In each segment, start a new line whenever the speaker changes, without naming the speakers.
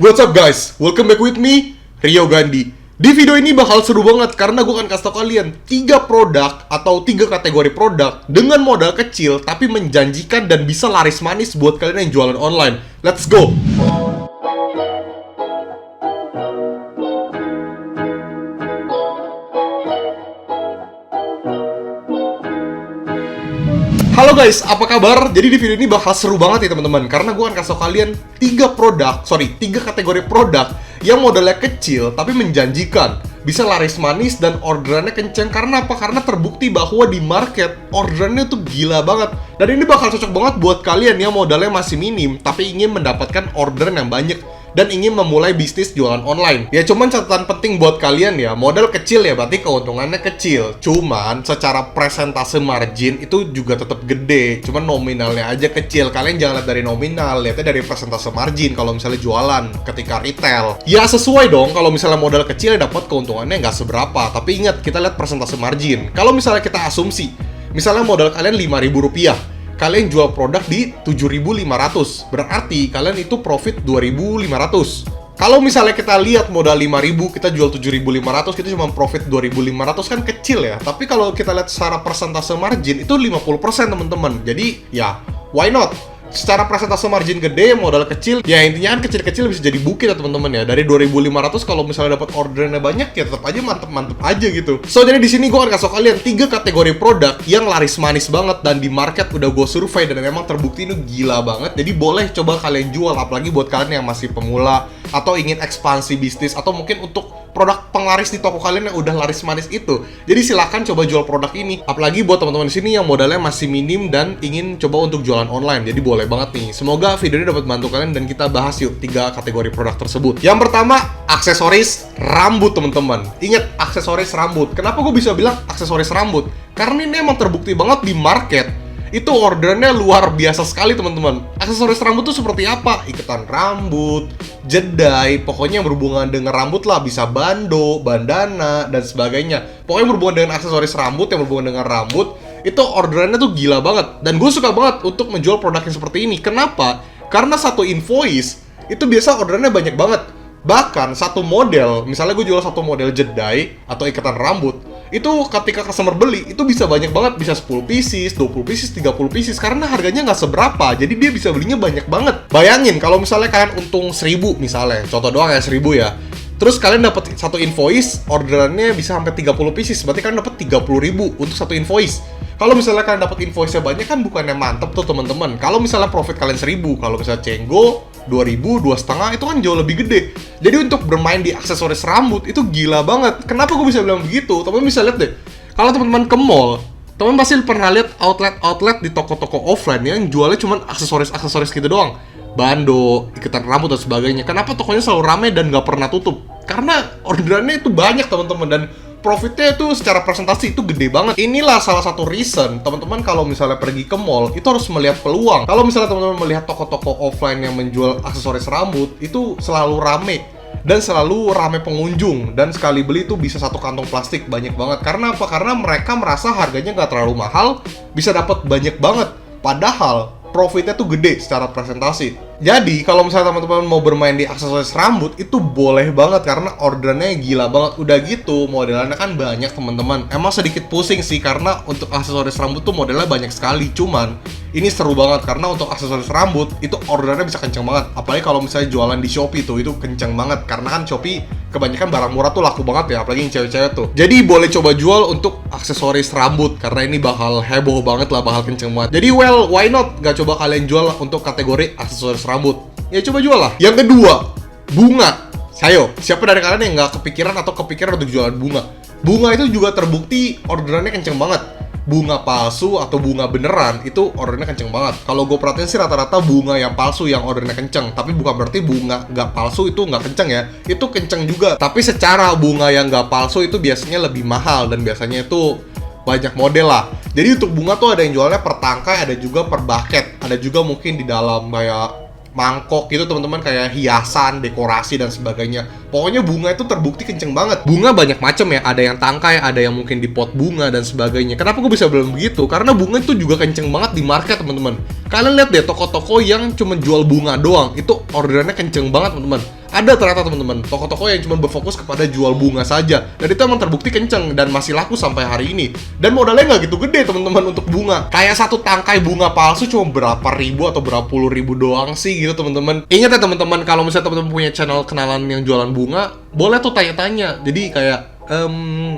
What's up guys? Welcome back with me, Rio Gandhi. Di video ini bakal seru banget karena gue akan kasih tau kalian 3 produk atau 3 kategori produk dengan modal kecil tapi menjanjikan dan bisa laris manis buat kalian yang jualan online. Let's go! Halo guys, apa kabar? Jadi di video ini bakal seru banget ya teman-teman, karena gue akan kasih tau kalian 3 kategori produk yang modalnya kecil tapi menjanjikan, bisa laris manis dan orderannya kenceng. Karena apa? Karena terbukti bahwa di market orderannya tuh gila banget. Dan ini bakal cocok banget buat kalian yang modalnya masih minim tapi ingin mendapatkan orderan yang banyak dan ingin memulai bisnis jualan online. Ya cuman catatan penting buat kalian ya, modal kecil ya berarti keuntungannya kecil. Cuman secara presentase margin itu juga tetap gede. Cuman nominalnya aja kecil. Kalian jangan lihat dari nominal, lihatnya dari presentase margin kalau misalnya jualan ketika retail. Ya sesuai dong, kalau misalnya modal kecil ya dapat keuntungannya nggak seberapa. Tapi ingat, kita lihat presentase margin. Kalau misalnya kita asumsi, misalnya modal kalian Rp5.000, kalian jual produk di 7.500, berarti kalian itu profit 2.500. Kalau misalnya kita lihat modal 5.000, kita jual 7.500, kita cuma profit 2.500, kan kecil ya. Tapi kalau kita lihat secara persentase margin, itu 50% teman-teman. Jadi ya, why not? Secara presentase margin gede, modal kecil, ya intinya kan kecil-kecil bisa jadi bukit ya teman-teman ya. Dari 2.500 kalau misalnya dapat orderannya banyak ya tetap aja mantep-mantep aja gitu. So jadi di sini gue akan kasih kalian 3 kategori produk yang laris manis banget dan di market udah gue survei dan memang terbukti ini gila banget. Jadi boleh coba kalian jual, apalagi buat kalian yang masih pemula atau ingin ekspansi bisnis atau mungkin untuk produk penglaris di toko kalian yang udah laris manis itu. Jadi silakan coba jual produk ini. Apalagi buat teman-teman di sini yang modalnya masih minim dan ingin coba untuk jualan online. Jadi boleh banget nih. Semoga video ini dapat bantu kalian dan kita bahas yuk 3 kategori produk tersebut. Yang pertama, aksesoris rambut teman-teman. Ingat, aksesoris rambut. Kenapa gue bisa bilang aksesoris rambut? Karena ini emang terbukti banget di market itu orderannya luar biasa sekali teman-teman. Aksesoris rambut tuh seperti apa? Iketan rambut, jedai, pokoknya yang berhubungan dengan rambut lah. Bisa bando, bandana, dan sebagainya. Pokoknya yang berhubungan dengan aksesoris rambut, yang berhubungan dengan rambut, itu orderannya tuh gila banget. Dan gue suka banget untuk menjual produk yang seperti ini. Kenapa? Karena satu invoice itu biasa orderannya banyak banget. Bahkan satu model, misalnya gue jual satu model jedai atau ikatan rambut, itu ketika customer beli, itu bisa banyak banget, bisa 10 pieces, 20 pieces, 30 pieces, karena harganya nggak seberapa, jadi dia bisa belinya banyak banget. Bayangin, kalau misalnya kalian untung 1.000 misalnya, contoh doang ya 1.000 ya, terus kalian dapat satu invoice, orderannya bisa sampai 30 pieces, berarti kalian dapat 30.000 untuk satu invoice. Kalau misalnya kalian dapat invoice-nya banyak kan bukannya mantep tuh teman-teman. Kalau misalnya profit kalian 1.000, kalau misalnya Cenggo 2.000, 2,5 itu kan jauh lebih gede. Jadi untuk bermain di aksesoris rambut itu gila banget. Kenapa gue bisa bilang begitu? Teman-teman bisa lihat deh. Kalau teman-teman ke mall, teman pasti pernah lihat outlet di toko-toko offline yang jualnya cuma aksesoris gitu doang. Bando, ikatan rambut dan sebagainya. Kenapa tokonya selalu ramai dan nggak pernah tutup? Karena orderannya itu banyak teman-teman dan profitnya itu secara presentasi itu gede banget. Inilah salah satu reason teman-teman kalau misalnya pergi ke mall itu harus melihat peluang. Kalau misalnya teman-teman melihat toko-toko offline yang menjual aksesoris rambut itu selalu rame dan selalu rame pengunjung, dan sekali beli itu bisa satu kantong plastik banyak banget. Karena apa? Karena mereka merasa harganya nggak terlalu mahal, bisa dapat banyak banget. Padahal profitnya tuh gede secara presentasi. Jadi kalau misalnya teman-teman mau bermain di aksesoris rambut itu boleh banget karena orderannya gila banget. Udah gitu modelannya kan banyak teman-teman. Emang sedikit pusing sih karena untuk aksesoris rambut tuh modelnya banyak sekali. Cuman ini seru banget karena untuk aksesoris rambut itu orderannya bisa kenceng banget. Apalagi kalau misalnya jualan di Shopee tuh itu kenceng banget. Karena kan Shopee kebanyakan barang murah tuh laku banget ya, apalagi yang cewek-cewek tuh. Jadi boleh coba jual untuk aksesoris rambut karena ini bakal heboh banget lah, bakal kenceng banget. Jadi well, why not gak coba kalian jual untuk kategori aksesoris rambut? Ya coba jual lah. Yang kedua, bunga. Ayo, siapa dari kalian yang gak kepikiran atau kepikiran untuk jualan bunga? Bunga itu juga terbukti orderannya kenceng banget. Bunga palsu atau bunga beneran itu ordernya kenceng banget. Kalau gue perhatiin sih rata-rata bunga yang palsu yang ordernya kenceng. Tapi bukan berarti bunga nggak palsu itu nggak kenceng ya. Itu kenceng juga. Tapi secara bunga yang nggak palsu itu biasanya lebih mahal dan biasanya itu banyak model lah. Jadi untuk bunga tuh ada yang jualnya per tangkai, ada juga per bucket, ada juga mungkin di dalam kayak mangkok gitu teman-teman, kayak hiasan, dekorasi dan sebagainya. Pokoknya bunga itu terbukti kenceng banget. Bunga banyak macam ya, ada yang tangkai, ada yang mungkin di pot bunga dan sebagainya. Kenapa gue bisa bilang begitu? Karena bunga itu juga kenceng banget di market teman-teman. Kalian lihat deh toko-toko yang cuma jual bunga doang, itu orderannya kenceng banget teman-teman. ada ternyata teman-teman toko-toko yang cuma berfokus kepada jual bunga saja, dan itu emang terbukti kenceng dan masih laku sampai hari ini. Dan modalnya nggak gitu gede teman-teman untuk bunga. Kayak satu tangkai bunga palsu cuma berapa ribu atau berapa puluh ribu doang sih gitu teman-teman. Ingat ya teman-teman, kalau misalnya teman-teman punya channel kenalan yang jualan bunga, boleh tuh tanya-tanya. Jadi kayak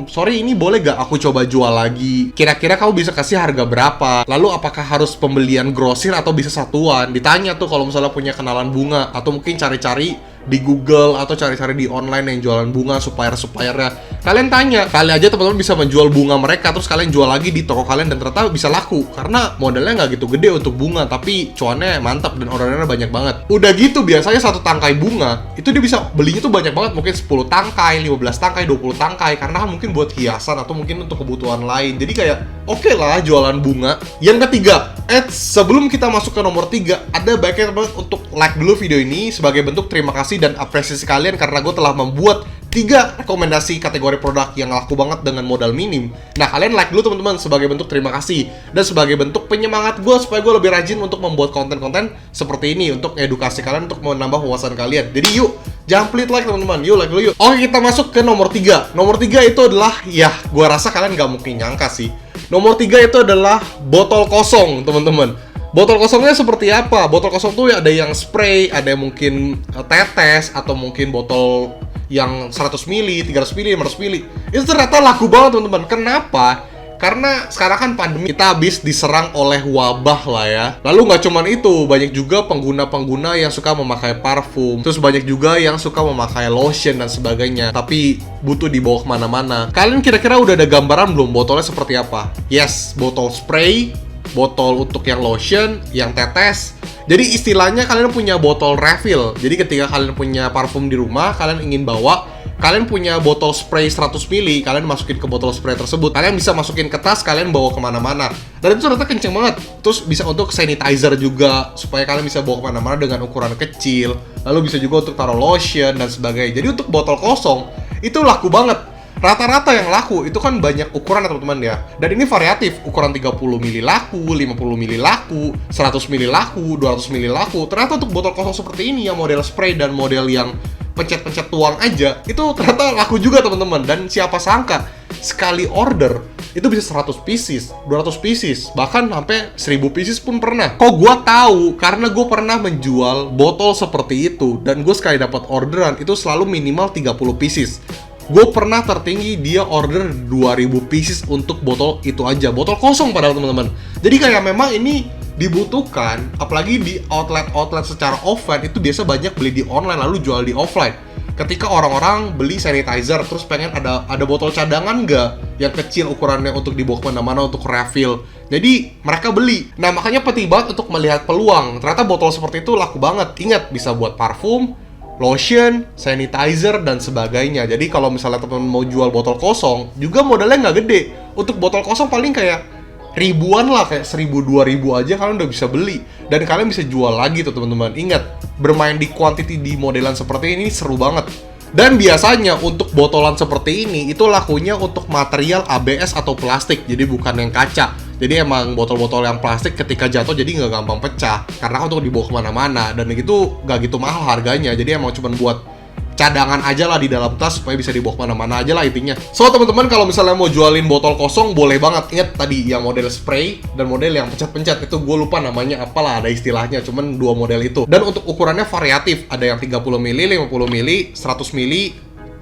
sorry, ini boleh gak aku coba jual lagi? Kira-kira kamu bisa kasih harga berapa? Lalu apakah harus pembelian grosir atau bisa satuan? Ditanya tuh kalau misalnya punya kenalan bunga, atau mungkin cari-cari di Google atau cari-cari di online yang jualan bunga, supplier-suppliernya. Kalian tanya, kali aja teman-teman bisa menjual bunga mereka, terus kalian jual lagi di toko kalian dan ternyata bisa laku. Karena modalnya nggak gitu gede untuk bunga, tapi cuannya mantap dan orderannya banyak banget. Udah gitu biasanya satu tangkai bunga, itu dia bisa belinya tuh banyak banget, mungkin 10 tangkai, 15 tangkai, 20 tangkai, karena mungkin buat hiasan atau mungkin untuk kebutuhan lain. Jadi kayak oke lah jualan bunga. Yang ketiga, sebelum kita masuk ke nomor 3, ada baiknya teman untuk like dulu video ini sebagai bentuk terima kasih dan apresiasi kalian karena gue telah membuat 3 rekomendasi kategori produk yang laku banget dengan modal minim. Nah, kalian like dulu teman-teman sebagai bentuk terima kasih dan sebagai bentuk penyemangat gue supaya gue lebih rajin untuk membuat konten-konten seperti ini untuk edukasi kalian, untuk menambah wawasan kalian. Jadi yuk, jangan pelit like teman-teman, yuk like dulu yuk. Oke, kita masuk ke nomor 3. Nomor 3 itu adalah, ya gue rasa kalian gak mungkin nyangka sih. Nomor 3 itu adalah botol kosong teman-teman. Botol kosongnya seperti apa? Botol kosong tuh ada yang spray, ada yang mungkin tetes, atau mungkin botol yang 100 ml, 300 ml, 500 ml. Itu ternyata laku banget teman-teman. Kenapa? Karena sekarang kan pandemi, kita habis diserang oleh wabah lah ya. Lalu nggak cuman itu, banyak juga pengguna-pengguna yang suka memakai parfum. Terus banyak juga yang suka memakai lotion dan sebagainya. Tapi butuh dibawa kemana-mana. Kalian kira-kira udah ada gambaran belum botolnya seperti apa? Yes, botol spray, botol untuk yang lotion, yang tetes. Jadi istilahnya kalian punya botol refill. Jadi ketika kalian punya parfum di rumah, kalian ingin bawa, kalian punya botol spray 100 ml, kalian masukin ke botol spray tersebut. Kalian bisa masukin ke tas, kalian bawa kemana-mana. Dan itu ternyata kenceng banget. Terus bisa untuk sanitizer juga, supaya kalian bisa bawa kemana-mana dengan ukuran kecil. Lalu bisa juga untuk taruh lotion dan sebagainya. Jadi untuk botol kosong, itu laku banget. Rata-rata yang laku itu kan banyak ukuran teman-teman ya. Dan ini variatif, ukuran 30 ml laku, 50 ml laku, 100 ml laku, 200 ml laku. Ternyata untuk botol kosong seperti ini yang model spray dan model yang pencet-pencet tuang aja, itu ternyata laku juga teman-teman. Dan siapa sangka sekali order itu bisa 100 pieces, 200 pieces, bahkan sampai 1000 pieces pun pernah. Kok gua tahu? Karena gue pernah menjual botol seperti itu, dan gue sekali dapat orderan itu selalu minimal 30 pieces. Gue pernah tertinggi dia order 2000 pieces untuk botol itu aja, botol kosong padahal teman-teman. Jadi kayak memang ini dibutuhkan, apalagi di outlet-outlet secara offline itu biasa banyak beli di online lalu jual di offline. Ketika orang-orang beli sanitizer terus pengen ada botol cadangan nggak yang kecil ukurannya untuk dibawa kemana-mana untuk refill. Jadi mereka beli. Nah makanya penting banget untuk melihat peluang. Ternyata botol seperti itu laku banget. Ingat, bisa buat parfum, lotion, sanitizer, dan sebagainya. Jadi kalau misalnya teman-teman mau jual botol kosong, juga modalnya nggak gede. Untuk botol kosong paling kayak ribuan lah, kayak 1000-2000 aja kalian udah bisa beli. Dan kalian bisa jual lagi tuh teman-teman. Ingat, bermain di quantity di modelan seperti ini seru banget. Dan biasanya untuk botolan seperti ini, itu lakunya untuk material ABS atau plastik, jadi bukan yang kaca. Jadi emang botol-botol yang plastik ketika jatuh jadi nggak gampang pecah. Karena untuk dibawa kemana-mana, dan gitu nggak gitu mahal harganya. Jadi emang cuma buat cadangan aja lah di dalam tas supaya bisa dibawa kemana-mana aja lah intinya. So teman-teman, kalau misalnya mau jualin botol kosong boleh banget. Ingat tadi yang model spray dan model yang pencet-pencet, itu gue lupa namanya apalah, ada istilahnya, cuman 2 model itu. Dan untuk ukurannya variatif, ada yang 30 ml, 50 ml, 100 ml,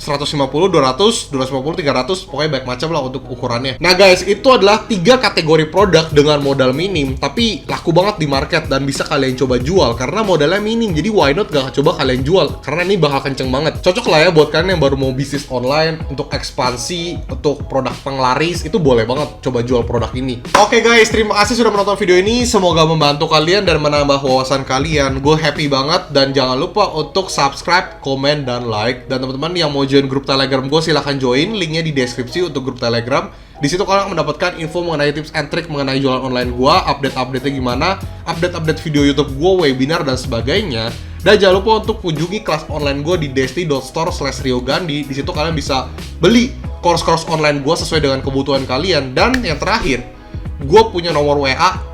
150, 200, 250, 300, pokoknya banyak macam lah untuk ukurannya. Nah guys, itu adalah 3 kategori produk dengan modal minim, tapi laku banget di market dan bisa kalian coba jual karena modalnya minim. Jadi why not gak coba kalian jual, karena ini bakal kenceng banget. Cocok lah ya buat kalian yang baru mau bisnis online, untuk ekspansi, untuk produk penglaris, itu boleh banget coba jual produk ini. Oke guys, terima kasih sudah menonton video ini. Semoga membantu kalian dan menambah wawasan kalian. Gue happy banget, dan jangan lupa untuk subscribe, komen, dan like. Dan teman-teman yang mau join grup Telegram gue, silahkan join, linknya di deskripsi untuk grup Telegram. Di situ kalian akan mendapatkan info mengenai tips and trick mengenai jualan online gue, update-update-nya gimana, update-update video YouTube gue, webinar, dan sebagainya. Dan jangan lupa untuk kunjungi kelas online gue di desti.store/riogandi. Di situ kalian bisa beli course-course online gue sesuai dengan kebutuhan kalian. Dan yang terakhir, gue punya nomor WA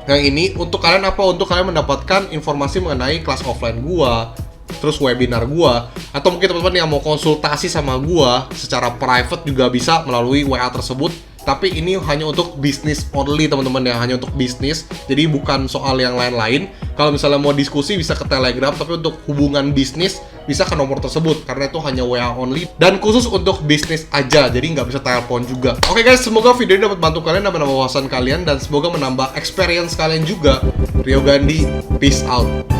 yang ini untuk kalian apa? Untuk kalian mendapatkan informasi mengenai kelas offline gue, terus webinar gua, atau mungkin teman-teman yang mau konsultasi sama gua secara private juga bisa melalui WA tersebut. Tapi ini hanya untuk bisnis only teman-teman ya, hanya untuk bisnis. Jadi bukan soal yang lain-lain. Kalau misalnya mau diskusi bisa ke Telegram, tapi untuk hubungan bisnis bisa ke nomor tersebut karena itu hanya WA only dan khusus untuk bisnis aja. Jadi nggak bisa telepon juga. Oke guys, semoga video ini dapat bantu kalian, dapat menambah wawasan kalian dan semoga menambah experience kalian juga. Rio Gandhi, peace out.